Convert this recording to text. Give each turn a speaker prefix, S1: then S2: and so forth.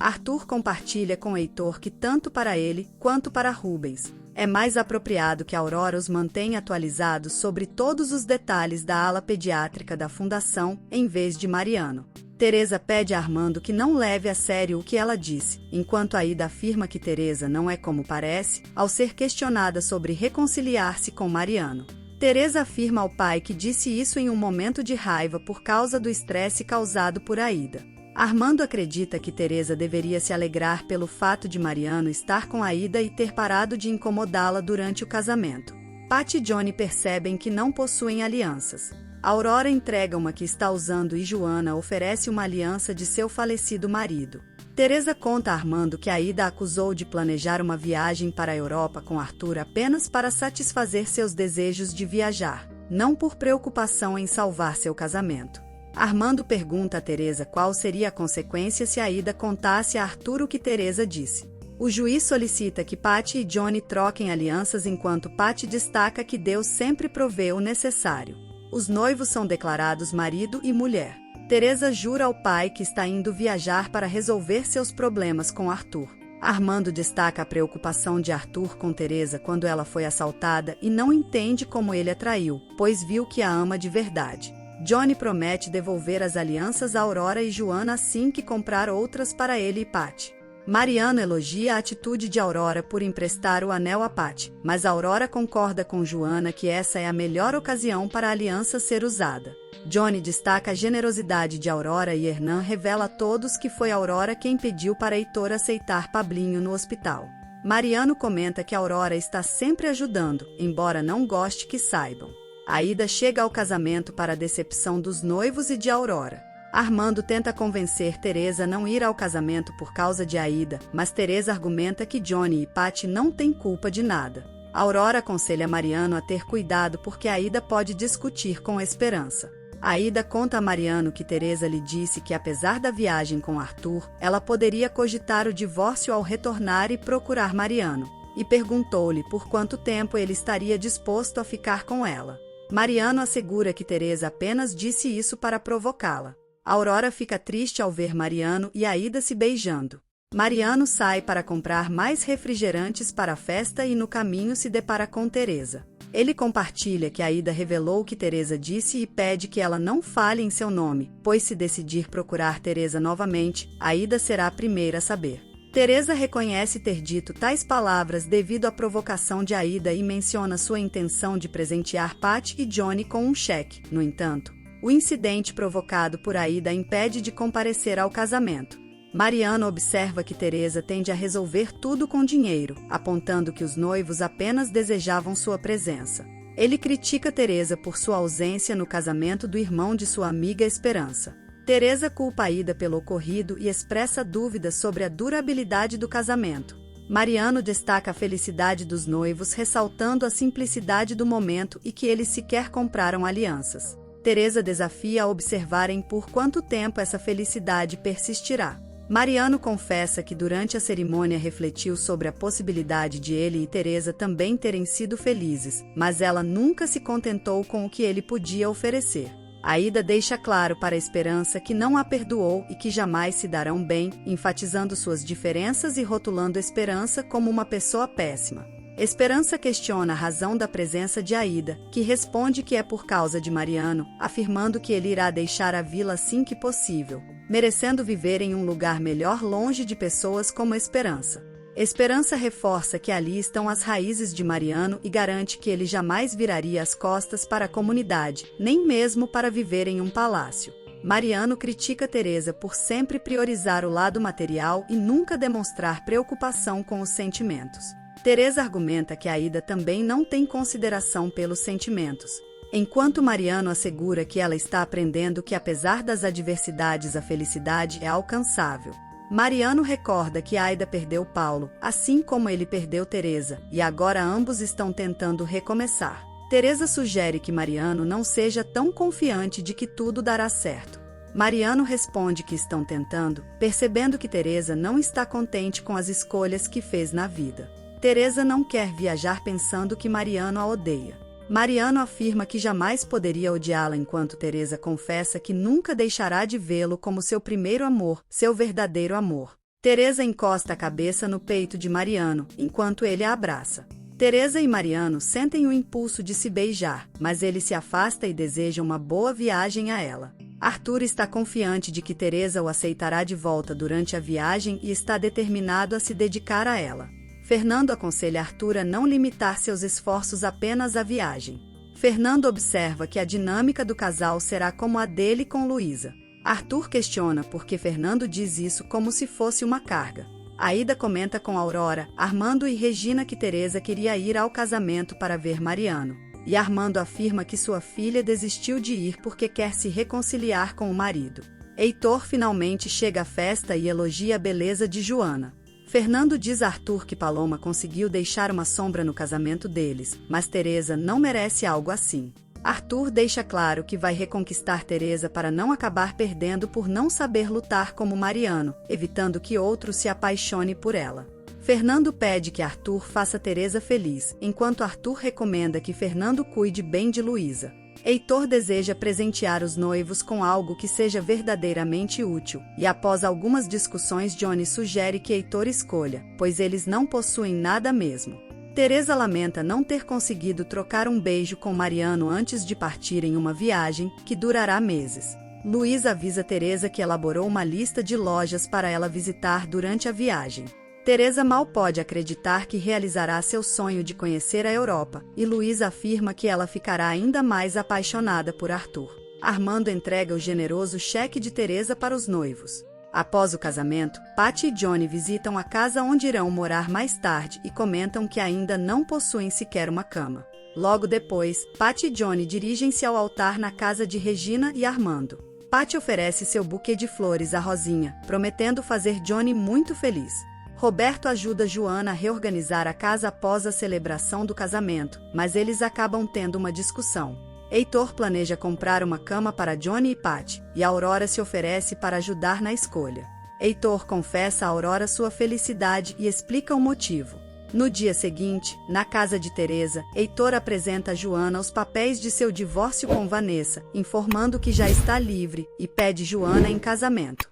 S1: Arthur compartilha com Heitor que tanto para ele, quanto para Rubens, é mais apropriado que Aurora os mantenha atualizados sobre todos os detalhes da ala pediátrica da fundação, em vez de Mariano. Teresa pede a Armando que não leve a sério o que ela disse, enquanto Aida afirma que Teresa não é como parece, ao ser questionada sobre reconciliar-se com Mariano. Teresa afirma ao pai que disse isso em um momento de raiva por causa do estresse causado por Aida. Armando acredita que Teresa deveria se alegrar pelo fato de Mariano estar com Aida e ter parado de incomodá-la durante o casamento. Pat e Johnny percebem que não possuem alianças. Aurora entrega uma que está usando e Joana oferece uma aliança de seu falecido marido. Teresa conta a Armando que Aida acusou de planejar uma viagem para a Europa com Arthur apenas para satisfazer seus desejos de viajar, não por preocupação em salvar seu casamento. Armando pergunta a Teresa qual seria a consequência se Aida contasse a Arthur o que Teresa disse. O juiz solicita que Pat e Johnny troquem alianças enquanto Pat destaca que Deus sempre provê o necessário. Os noivos são declarados marido e mulher. Teresa jura ao pai que está indo viajar para resolver seus problemas com Arthur. Armando destaca a preocupação de Arthur com Teresa quando ela foi assaltada e não entende como ele a traiu, pois viu que a ama de verdade. Johnny promete devolver as alianças a Aurora e Joana assim que comprar outras para ele e Pat. Mariano elogia a atitude de Aurora por emprestar o anel a Pat, mas Aurora concorda com Joana que essa é a melhor ocasião para a aliança ser usada. Johnny destaca a generosidade de Aurora e Hernan revela a todos que foi Aurora quem pediu para Heitor aceitar Pablinho no hospital. Mariano comenta que Aurora está sempre ajudando, embora não goste que saibam. Aida chega ao casamento para a decepção dos noivos e de Aurora. Armando tenta convencer Teresa a não ir ao casamento por causa de Aida, mas Teresa argumenta que Johnny e Pat não têm culpa de nada. Aurora aconselha Mariano a ter cuidado porque Aida pode discutir com Esperança. Aida conta a Mariano que Teresa lhe disse que apesar da viagem com Arthur, ela poderia cogitar o divórcio ao retornar e procurar Mariano, e perguntou-lhe por quanto tempo ele estaria disposto a ficar com ela. Mariano assegura que Teresa apenas disse isso para provocá-la. Aurora fica triste ao ver Mariano e Aida se beijando. Mariano sai para comprar mais refrigerantes para a festa e no caminho se depara com Teresa. Ele compartilha que Aida revelou o que Teresa disse e pede que ela não fale em seu nome, pois se decidir procurar Teresa novamente, Aida será a primeira a saber. Teresa reconhece ter dito tais palavras devido à provocação de Aida e menciona sua intenção de presentear Pat e Johnny com um cheque. No entanto, o incidente provocado por Aida impede de comparecer ao casamento. Mariano observa que Teresa tende a resolver tudo com dinheiro, apontando que os noivos apenas desejavam sua presença. Ele critica Teresa por sua ausência no casamento do irmão de sua amiga Esperança. Teresa culpa Aida pelo ocorrido e expressa dúvidas sobre a durabilidade do casamento. Mariano destaca a felicidade dos noivos, ressaltando a simplicidade do momento e que eles sequer compraram alianças. Teresa desafia a observarem por quanto tempo essa felicidade persistirá. Mariano confessa que durante a cerimônia refletiu sobre a possibilidade de ele e Teresa também terem sido felizes, mas ela nunca se contentou com o que ele podia oferecer. Aida deixa claro para a Esperança que não a perdoou e que jamais se darão bem, enfatizando suas diferenças e rotulando Esperança como uma pessoa péssima. Esperança questiona a razão da presença de Aida, que responde que é por causa de Mariano, afirmando que ele irá deixar a vila assim que possível, merecendo viver em um lugar melhor longe de pessoas como Esperança. Esperança reforça que ali estão as raízes de Mariano e garante que ele jamais viraria as costas para a comunidade, nem mesmo para viver em um palácio. Mariano critica Teresa por sempre priorizar o lado material e nunca demonstrar preocupação com os sentimentos. Teresa argumenta que Aida também não tem consideração pelos sentimentos, enquanto Mariano assegura que ela está aprendendo que apesar das adversidades a felicidade é alcançável. Mariano recorda que Aida perdeu Paulo, assim como ele perdeu Teresa, e agora ambos estão tentando recomeçar. Teresa sugere que Mariano não seja tão confiante de que tudo dará certo. Mariano responde que estão tentando, percebendo que Teresa não está contente com as escolhas que fez na vida. Teresa não quer viajar pensando que Mariano a odeia. Mariano afirma que jamais poderia odiá-la enquanto Teresa confessa que nunca deixará de vê-lo como seu primeiro amor, seu verdadeiro amor. Teresa encosta a cabeça no peito de Mariano, enquanto ele a abraça. Teresa e Mariano sentem o impulso de se beijar, mas ele se afasta e deseja uma boa viagem a ela. Arthur está confiante de que Teresa o aceitará de volta durante a viagem e está determinado a se dedicar a ela. Fernando aconselha Arthur a não limitar seus esforços apenas à viagem. Fernando observa que a dinâmica do casal será como a dele com Luísa. Arthur questiona por que Fernando diz isso como se fosse uma carga. Aida comenta com Aurora, Armando e Regina que Teresa queria ir ao casamento para ver Mariano. E Armando afirma que sua filha desistiu de ir porque quer se reconciliar com o marido. Heitor finalmente chega à festa e elogia a beleza de Joana. Fernando diz a Arthur que Paloma conseguiu deixar uma sombra no casamento deles, mas Teresa não merece algo assim. Arthur deixa claro que vai reconquistar Teresa para não acabar perdendo por não saber lutar como Mariano, evitando que outro se apaixone por ela. Fernando pede que Arthur faça Teresa feliz, enquanto Arthur recomenda que Fernando cuide bem de Luísa. Heitor deseja presentear os noivos com algo que seja verdadeiramente útil, e após algumas discussões Johnny sugere que Heitor escolha, pois eles não possuem nada mesmo. Teresa lamenta não ter conseguido trocar um beijo com Mariano antes de partir em uma viagem, que durará meses. Luísa avisa Teresa que elaborou uma lista de lojas para ela visitar durante a viagem. Teresa mal pode acreditar que realizará seu sonho de conhecer a Europa, e Luísa afirma que ela ficará ainda mais apaixonada por Arthur. Armando entrega o generoso cheque de Teresa para os noivos. Após o casamento, Patty e Johnny visitam a casa onde irão morar mais tarde e comentam que ainda não possuem sequer uma cama. Logo depois, Patty e Johnny dirigem-se ao altar na casa de Regina e Armando. Patty oferece seu buquê de flores a Rosinha, prometendo fazer Johnny muito feliz. Roberto ajuda Joana a reorganizar a casa após a celebração do casamento, mas eles acabam tendo uma discussão. Heitor planeja comprar uma cama para Johnny e Patty, e Aurora se oferece para ajudar na escolha. Heitor confessa a Aurora sua felicidade e explica o motivo. No dia seguinte, na casa de Teresa, Heitor apresenta a Joana os papéis de seu divórcio com Vanessa, informando que já está livre, e pede Joana em casamento.